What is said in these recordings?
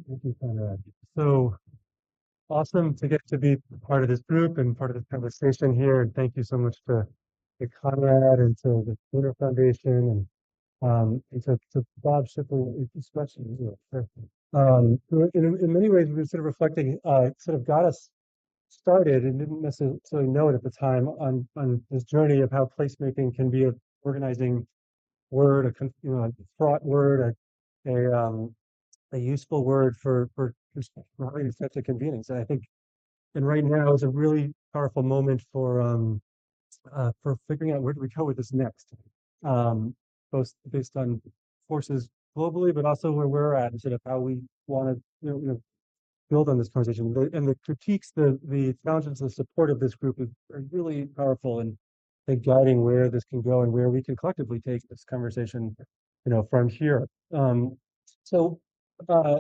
Thank you, Conrad. So awesome to get to be part of this group and part of this conversation here. And thank you so much to Conrad and to the Bruner Foundation and to Bob Shipley, especially. In many ways, we were sort of reflecting, sort of got us started and didn't necessarily know it at the time on this journey of how placemaking can be a organizing word, a fraught word, a useful word for having these types of convenings. And I think, and right now is a really powerful moment for figuring out where do we go with this next, um, both based on forces globally, but also where we're at and sort of how we want to build on this conversation. And the critiques, the challenges, the support of this group are really powerful and I think guiding where this can go and where we can collectively take this conversation, from here. So uh,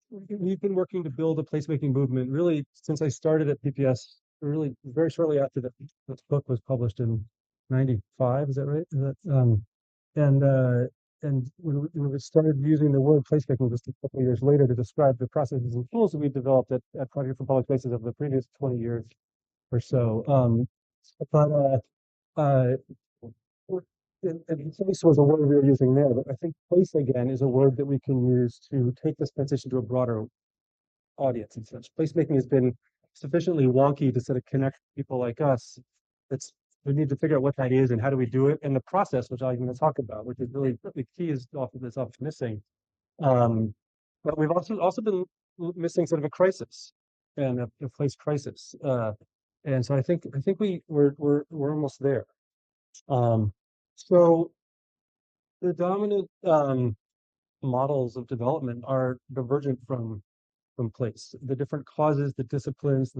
we've been working to build a placemaking movement really since I started at PPS, really very shortly after this book was published in '95. Is that right? And uh, and when we started using the word placemaking just a couple of years later to describe the processes and tools that we developed at Project for Public Places over the previous 20 years or so. But uh, and place was a word we were using there, but I think place again is a word that we can use to take this transition to a broader audience and such. Placemaking has been sufficiently wonky to sort of connect people like us. It's we need to figure out what that is and how do we do it, and the process, which I'm going to talk about, which is really the key, is often missing. Um, but we've also been missing sort of a crisis and a place crisis, and so I think we're almost there. Um, so the dominant models of development are divergent from place. The different causes, the disciplines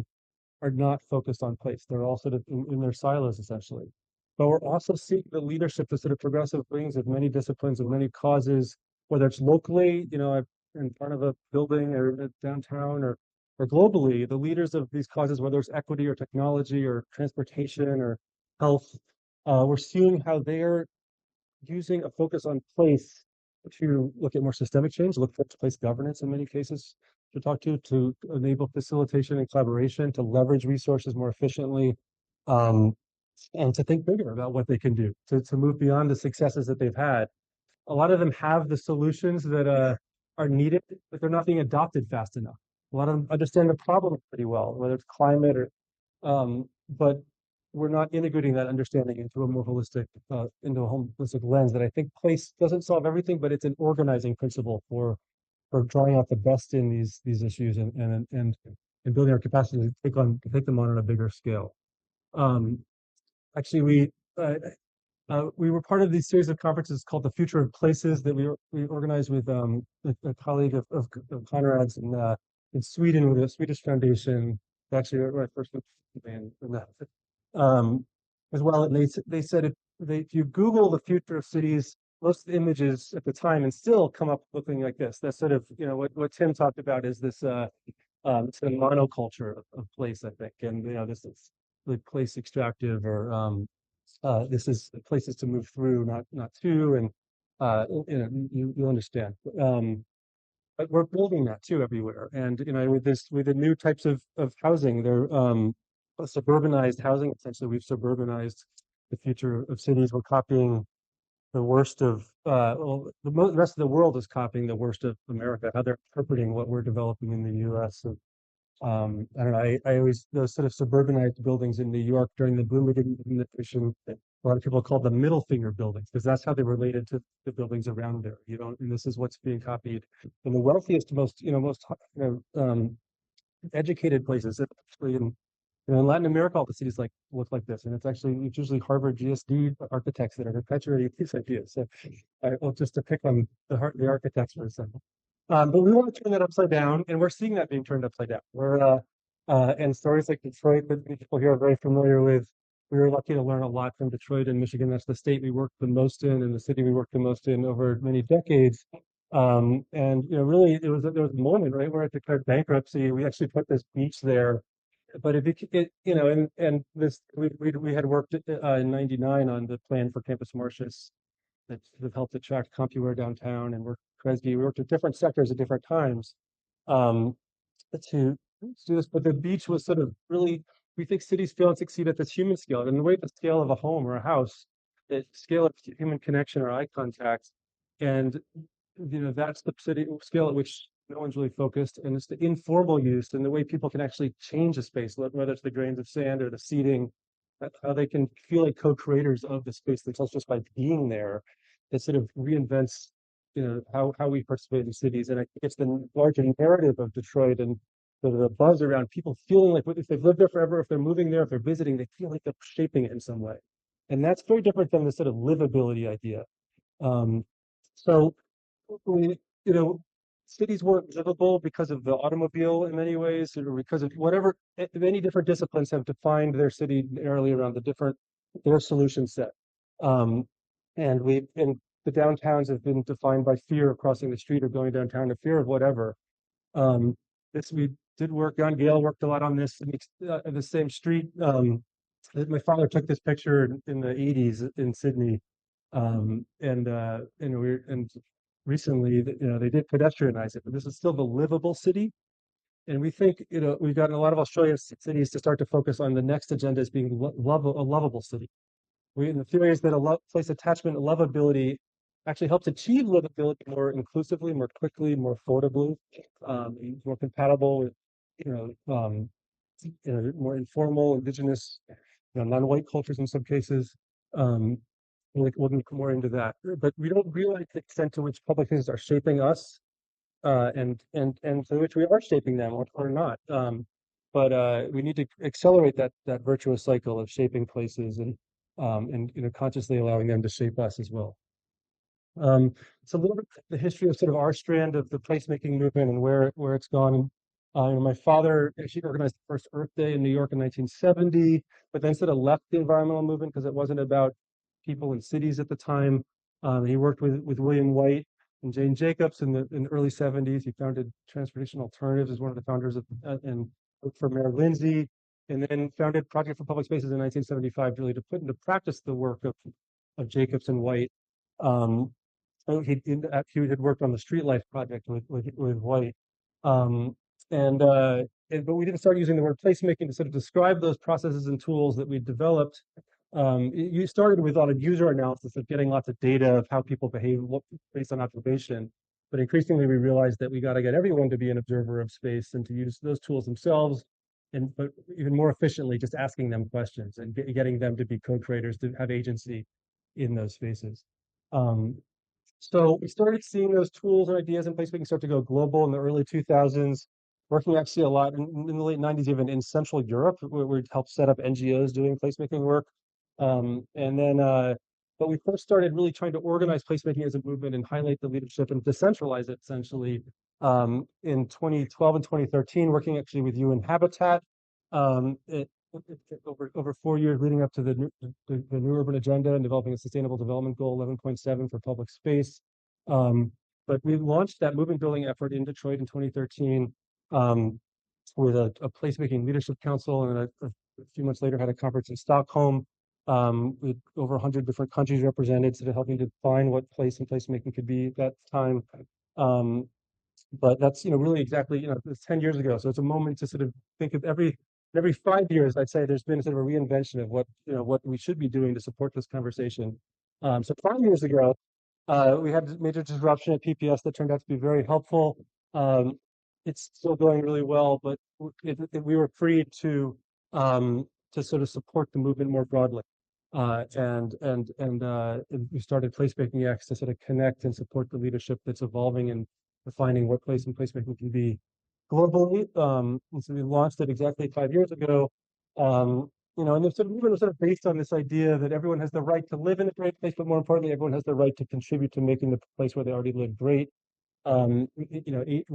are not focused on place. They're all sort of in their silos essentially. But we're also seeing the leadership, the sort of progressive wings of many disciplines, of many causes, whether it's locally, in front of a building or downtown or globally, the leaders of these causes, whether it's equity or technology or transportation or health, we're seeing how they're using a focus on place to look at more systemic change, look for place governance in many cases to enable facilitation and collaboration, to leverage resources more efficiently, um, and to think bigger about what they can do, to move beyond the successes that they've had. A lot of them have the solutions that are needed, but they're not being adopted fast enough. A lot of them understand the problem pretty well, whether it's climate but we're not integrating that understanding into a holistic lens that I think place doesn't solve everything, but it's an organizing principle for drawing out the best in these issues and building our capacity to take them on a bigger scale. Um, Actually, we were part of these series of conferences called the Future of Places that we organized with a colleague of Conrad's in Sweden with a Swedish foundation. Actually, when I first went to Japan, um, as well. And they said if you Google the future of cities, most of the images at the time and still come up looking like this. That's sort of what Tim talked about is this sort of monoculture of place, I think, and this is the place extractive or this is places to move through, not to, and you understand. But we're building that too everywhere, and with the new types of housing, they're suburbanized housing. Essentially, we've suburbanized the future of cities. We're copying the worst of the rest of the world is copying the worst of America. How they're interpreting what we're developing in the U.S. And I don't know. I always those sort of suburbanized buildings in New York during the Bloomington administration. A lot of people call them middle finger buildings because that's how they related to the buildings around there. And this is what's being copied. And the wealthiest, most educated places, especially in Latin America, all the cities look like this, and it's usually Harvard GSD architects that are perpetuating these ideas. So will just to pick on the architects for a second. But we want to turn that upside down, and we're seeing that being turned upside down. And stories like Detroit that people here are very familiar with. We were lucky to learn a lot from Detroit and Michigan. That's the state we worked the most in, and the city we worked the most in over many decades. And really, there was a moment right where it declared bankruptcy. We actually put this beach there, but and this we had worked in '99 on the plan for Campus Martius that helped attract CompuWare downtown, and we're Kresge. We worked with different sectors at different times. Um, to do this, but the beach was sort of really, we think cities fail and succeed at this human scale. And the way the scale of a home or a house, the scale of human connection or eye contact, and that's the city scale at which no one's really focused, and it's the informal use and the way people can actually change a space, whether it's the grains of sand or the seating, how they can feel like co-creators of the space themselves just by being there. That sort of reinvents how we participate in cities, and I think it's the larger narrative of Detroit and the buzz around people feeling like if they've lived there forever, if they're moving there, if they're visiting, they feel like they're shaping it in some way, and that's very different than the sort of livability idea. um, so we, cities weren't livable because of the automobile in many ways, or because of whatever. Many different disciplines have defined their city narrowly around their solution set. Um, and the downtowns have been defined by fear of crossing the street or going downtown, the fear of whatever. Um, this we did work on. Gail worked a lot on this in the same street. My father took this picture in the 80s in Sydney, and recently, they did pedestrianize it, but this is still the livable city. And we think, we've gotten a lot of Australian cities to start to focus on the next agenda as being a lovable city. The theory is that place attachment and lovability actually helps achieve livability more inclusively, more quickly, more affordably, more compatible with, you know, um, more informal, indigenous, non-white cultures in some cases. Um, we'll get more into that, but we don't realize the extent to which public spaces are shaping us, and to which we are shaping them or not. But we need to accelerate that virtuous cycle of shaping places and consciously allowing them to shape us as well. It's a little bit the history of sort of our strand of the placemaking movement and where it's gone. My father actually organized the first Earth Day in New York in 1970, but then sort of left the environmental movement because it wasn't about people in cities at the time. He worked with William White and Jane Jacobs in the early 70s. He founded Transportation Alternatives as one of the founders and worked for Mayor Lindsay, and then founded Project for Public Spaces in 1975, really to put into practice the work of Jacobs and White. Um, so he had worked on the Street Life project with White, um, but we didn't start using the word placemaking to sort of describe those processes and tools that we developed. You started with a lot of user analysis of getting lots of data of how people behave based on observation, but increasingly we realized that we got to get everyone to be an observer of space and to use those tools themselves, but even more efficiently, just asking them questions and getting them to be co-creators, to have agency in those spaces. Um, so we started seeing those tools and ideas in placemaking start to go global in the early 2000s, working actually a lot in the late 90s, even in Central Europe, where we helped set up NGOs doing placemaking work. But we first started really trying to organize placemaking as a movement and highlight the leadership and decentralize it essentially in 2012 and 2013, working actually with UN Habitat. Um, it, over 4 years leading up to the new urban agenda and developing a sustainable development goal 11.7 for public space. Um, but we launched that movement building effort in Detroit in 2013 um, with a placemaking leadership council, and a few months later had a conference in Stockholm with over 100 different countries represented, sort of helping to define what place and placemaking could be at that time. Um, but that's really exactly it's 10 years ago, so it's a moment to sort of think of every 5 years. I'd say there's been sort of a reinvention of what we should be doing to support this conversation. So 5 years ago, we had major disruption at PPS that turned out to be very helpful. um, it's still going really well, but we were free to sort of support the movement more broadly, and we started Placemaking X to sort of connect and support the leadership that's evolving and defining what place and placemaking can be globally. And so we launched it exactly 5 years ago. And the sort of movement was sort of based on this idea that everyone has the right to live in a great place, but more importantly, everyone has the right to contribute to making the place where they already live great. We're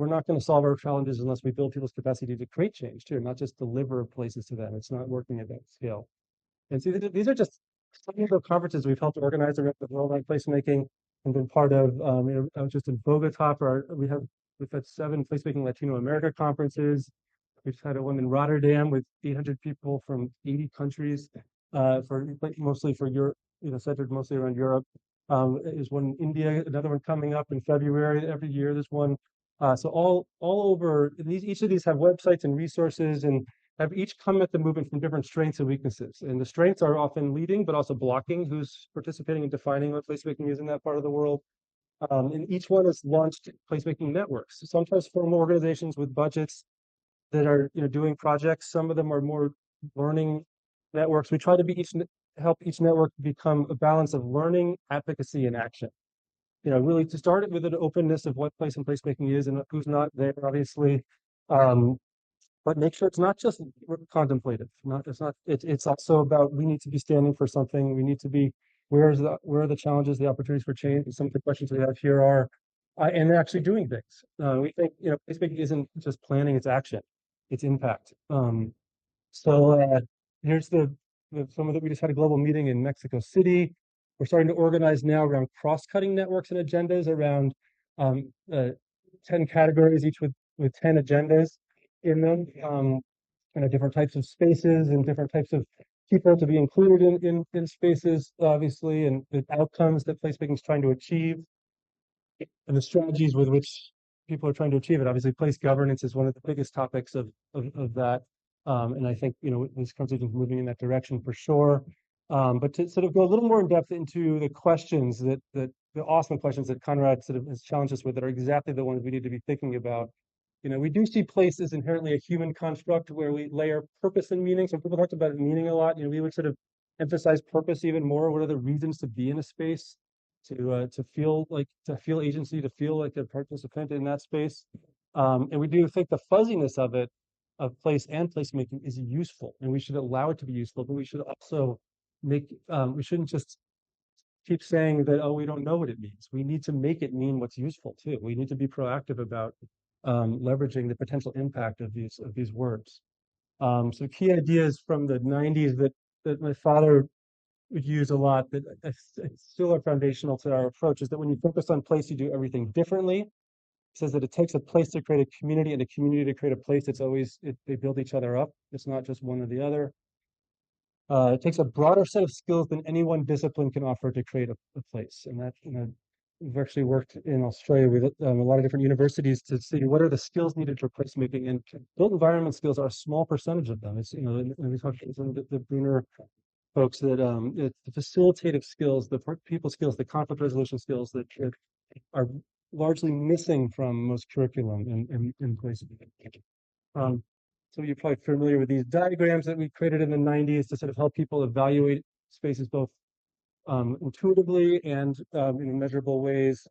not going to solve our challenges unless we build people's capacity to create change too, not just deliver places to them. It's not working at that scale. And see, these are just some of the conferences we've helped organize around the world on placemaking and been part of. I was just in Bogota we've had 7 placemaking Latino America conferences. We've had one in Rotterdam with 800 people from 80 countries, mostly for Europe, centered mostly around Europe. There's one in India, another one coming up in February. Every year there's one. So all over these, each of these have websites and resources, and have each come at the movement from different strengths and weaknesses. And the strengths are often leading, but also blocking who's participating and defining what placemaking is in that part of the world. And each one has launched placemaking networks, sometimes formal organizations with budgets that are doing projects. Some of them are more learning networks. We try to be help each network become a balance of learning, advocacy, and action. Really to start it with an openness of what place and placemaking is and who's not there, obviously. Um, but make sure it's not just contemplative. It's also about, we need to be standing for something. We need to be, where are the challenges, the opportunities for change? And some of the questions we have here are, and they're actually doing things. We think, placemaking isn't just planning, it's action, it's impact. So here's some of the, we just had a global meeting in Mexico City. We're starting to organize now around cross-cutting networks and agendas around um, uh, 10 categories, each with 10 agendas in them, different types of spaces and different types of people to be included in spaces, obviously, and the outcomes that placemaking is trying to achieve and the strategies with which people are trying to achieve it. Obviously, place governance is one of the biggest topics of that. And I think, this conversation is moving in that direction for sure. But to sort of go a little more in depth into the questions that the awesome questions that Conrad sort of has challenged us with that are exactly the ones we need to be thinking about. We do see place as inherently a human construct where we layer purpose and meaning. So people talked about meaning a lot. We would sort of emphasize purpose even more. What are the reasons to be in a space? To feel agency, to feel like a participant in that space. And we do think the fuzziness of it, of place and placemaking, is useful, and we should allow it to be useful, but we should also we shouldn't just keep saying that, oh, we don't know what it means. We need to make it mean what's useful too. We need to be proactive about leveraging the potential impact of these words. So key ideas from the 90s that my father would use a lot, that still are foundational to our approach, is that when you focus on place, you do everything differently. It says that it takes a place to create a community and a community to create a place. They build each other up. It's not just one or the other. It takes a broader set of skills than any one discipline can offer to create a place. And that, we've actually worked in Australia with a lot of different universities to see what are the skills needed for placemaking. And built environment skills are a small percentage of them. It's, and we talked to some of the Bruner folks that the facilitative skills, the people skills, the conflict resolution skills that are largely missing from most curriculum in placemaking. So you're probably familiar with these diagrams that we created in the 90s to sort of help people evaluate spaces both intuitively and in measurable ways.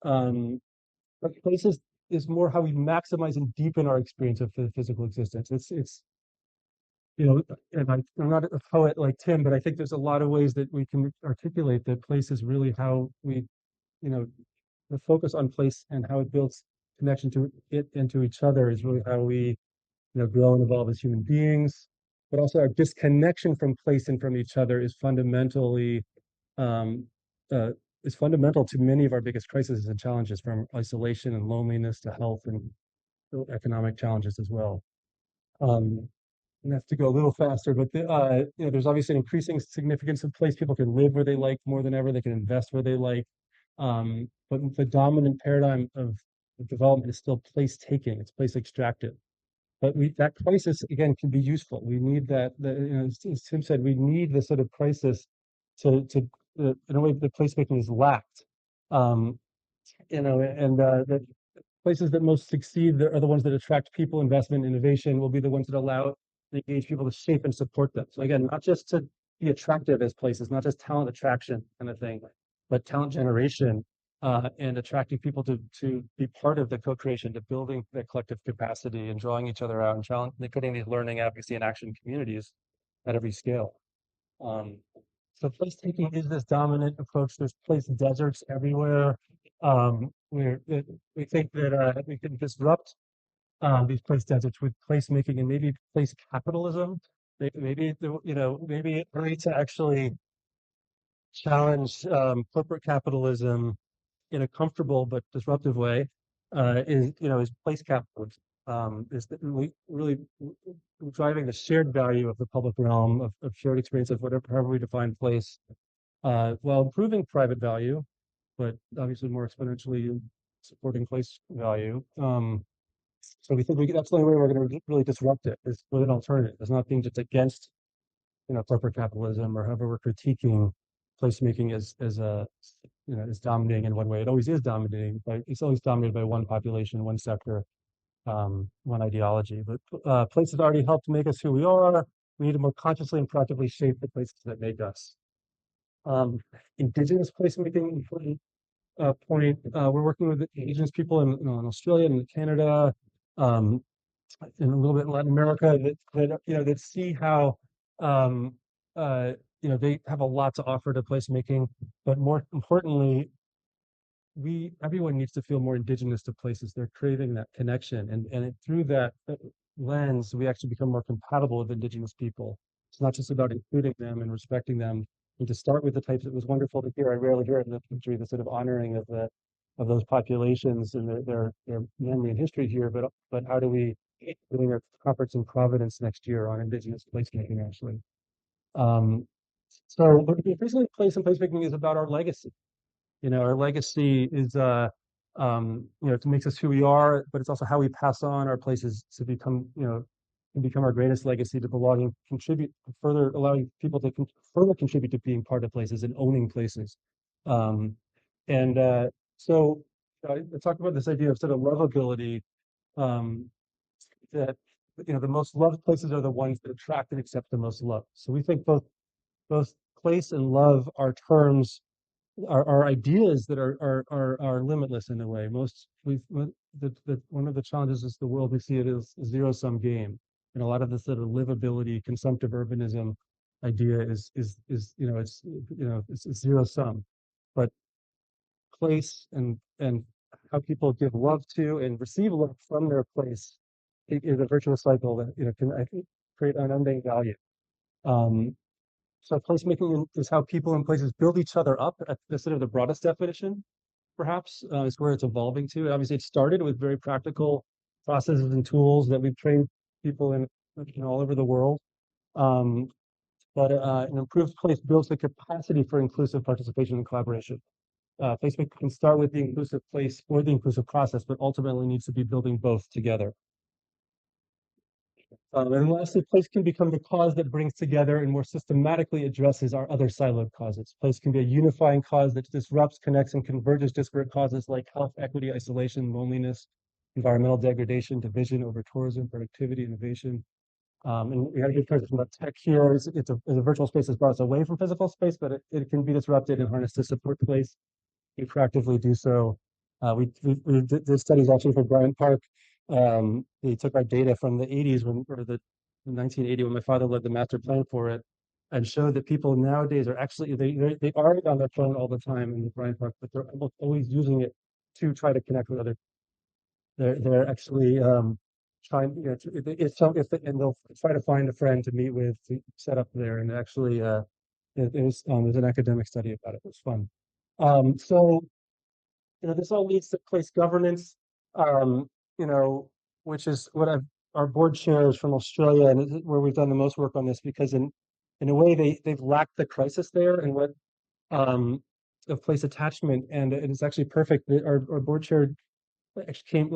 But places is more how we maximize and deepen our experience of physical existence. It's and I'm not a poet like Tim, but I think there's a lot of ways that we can articulate that place is really how we, the focus on place and how it builds connection to it and to each other is really how we grow and evolve as human beings. But also our disconnection from place and from each other um, is fundamental to many of our biggest crises and challenges, from isolation and loneliness to health and economic challenges as well. And I have to go a little faster, but there's obviously an increasing significance of place. People can live where they like more than ever. They can invest where they like. But the dominant paradigm of development is still place taking. It's place extractive. But that crisis again can be useful. We need that. As Tim said, we need this sort of crisis to in a way the placemaking is lacked. Um, and the places that most succeed are the ones that attract people, investment, innovation. Will be the ones that allow and engage people to shape and support them. So again, not just to be attractive as places, not just talent attraction kind of thing, but talent generation and attracting people to be part of the co-creation, to building the collective capacity and drawing each other out and creating these learning, advocacy, and action communities at every scale. Um, so place taking is this dominant approach. There's place deserts everywhere. We think that we can disrupt these place deserts with placemaking and maybe place capitalism. Maybe a way to actually challenge corporate capitalism in a comfortable but disruptive way is place capitalism. Is that really driving the shared value of the public realm of shared experience of whatever, however we define place, while improving private value, but obviously more exponentially supporting place value. So we think that's the only way we're going to really disrupt it is with an alternative. It's not being just against, corporate capitalism or however we're critiquing placemaking as a, is dominating in one way. It always is dominating, but it's always dominated by one population, one sector, one ideology. But places already helped make us who we are. We need to more consciously and proactively shape the places that make us. Indigenous placemaking, important point. We're working with indigenous people in Australia and Canada, um, and a little bit in Latin America that see how um, they have a lot to offer to placemaking, but more importantly, everyone needs to feel more indigenous to places. They're craving that connection, and through that lens, we actually become more compatible with indigenous people. It's not just about including them and respecting them. And to start with the types, it was wonderful to hear. I rarely hear it in the country, the sort of honoring of those populations and their memory and history here. But how do we doing a conference in Providence next year on indigenous placemaking actually? Um, but basically, place and placemaking is about our legacy. Our legacy is it makes us who we are, but it's also how we pass on our places to become, can become our greatest legacy to belonging, contribute further, allowing people to further contribute to being part of places and owning places. Um, and so I talk about this idea of sort of lovability, um, that the most loved places are the ones that attract and accept the most love. So we think both place and love are terms are ideas that are limitless in a way. One of the challenges is the world we see it as a zero sum game, and a lot of the sort of livability, consumptive urbanism idea is it's zero sum, but place and how people give love to and receive love from their place is a virtuous cycle that can, I think, create an unending value. Um, so placemaking is how people and places build each other up at the sort of the broadest definition, perhaps, is where it's evolving to. Obviously, it started with very practical processes and tools that we've trained people in, all over the world. Um, but an improved place builds the capacity for inclusive participation and collaboration. Facebook can start with the inclusive place or the inclusive process, but ultimately needs to be building both together. And lastly, place can become the cause that brings together and more systematically addresses our other siloed causes. Place can be a unifying cause that disrupts, connects, and converges disparate causes like health, equity, isolation, loneliness, environmental degradation, division over tourism, productivity, innovation. And we had a good question about tech here. It's a virtual space that's brought us away from physical space, but it can be disrupted and harnessed to support place. We proactively do so. We did studies actually for Bryant Park. They took our data from the 80s or the 1980 when my father led the master plan for it, and showed that people nowadays are actually they are on their phone all the time in the Bryant Park, but they're almost always using it to try to connect with other. They're actually trying, and they'll try to find a friend to meet with to set up there, and actually there's an academic study about it. It was fun. So this all leads to place governance, um, you know, which is what our board chair is from Australia, and where we've done the most work on this because in a way they've lacked the crisis there and what um, of place attachment, and it is actually perfect. Our board chair actually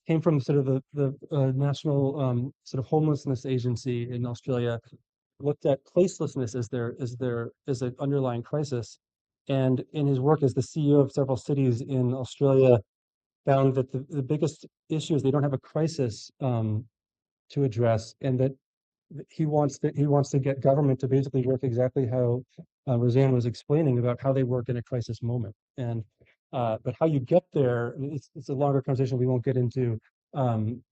came from sort of the national sort of homelessness agency in Australia, looked at placelessness as an underlying crisis, and in his work as the CEO of several cities in Australia, found that the biggest issue is they don't have a crisis to address, and that he wants to get government to basically work exactly how Roseanne was explaining about how they work in a crisis moment. And but how you get there, it's a longer conversation we won't get into. Um,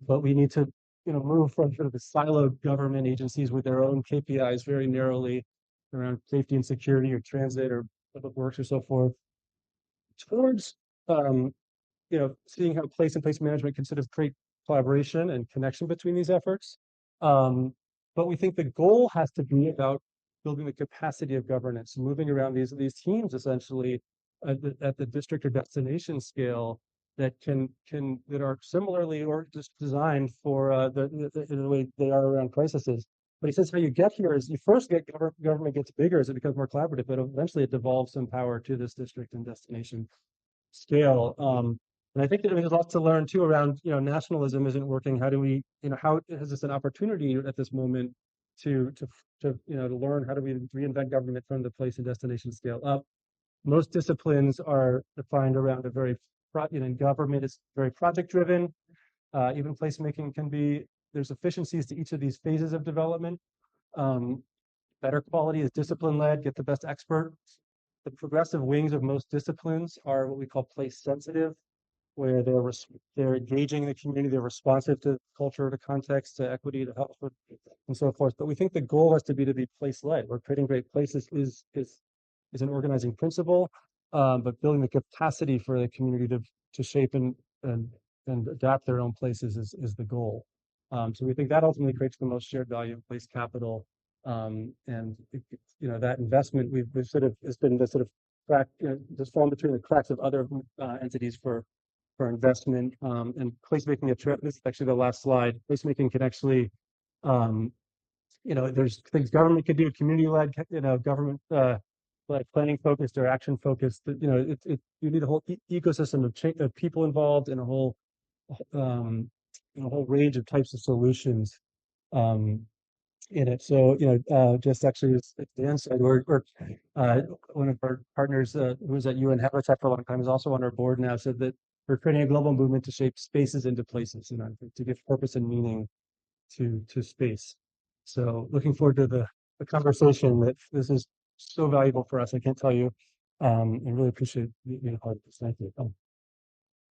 but we need to move from sort of the siloed government agencies with their own KPIs very narrowly around safety and security or transit or public works or so forth towards um, seeing how place and place management can sort of create collaboration and connection between these efforts. Um, but we think the goal has to be about building the capacity of governance, moving around these teams essentially at the district or destination scale that that are similarly or just designed for in the way they are around crises But he says how you get here is you first get government gets bigger as it becomes more collaborative, but eventually it devolves some power to this district and destination scale. And I think that there's lots to learn too around, nationalism isn't working. How do we, how is this an opportunity at this moment to to to learn how do we reinvent government from the place and destination scale up? Most disciplines are defined around a very, government is very project driven. Even placemaking can be, there's efficiencies to each of these phases of development. Um, Better quality is discipline led, get the best expert. The progressive wings of most disciplines are what we call place sensitive, where they're engaging the community, they're responsive to culture, to context, to equity, to health, and so forth. But we think the goal has to be place led, where creating great places is an organizing principle, but building the capacity for the community to shape and and adapt their own places is the goal. So we think that ultimately creates the most shared value of place capital. And that investment we've sort of has been the sort of crack, just fallen between the cracks of other entities for investment, and placemaking. This is actually the last slide. Placemaking can actually, um, there's things government could do, community led, government like planning focused or action focused. You need a whole ecosystem of people involved and um, a whole range of types of solutions. Um, in it. So, just actually as Dan said, one of our partners who was at UN Habitat for a long time is also on our board now, said that we're creating a global movement to shape spaces into places, to give purpose and meaning to space. So looking forward to the conversation. That this is so valuable for us. I can't tell you. I really appreciate being a part of this. Thank you.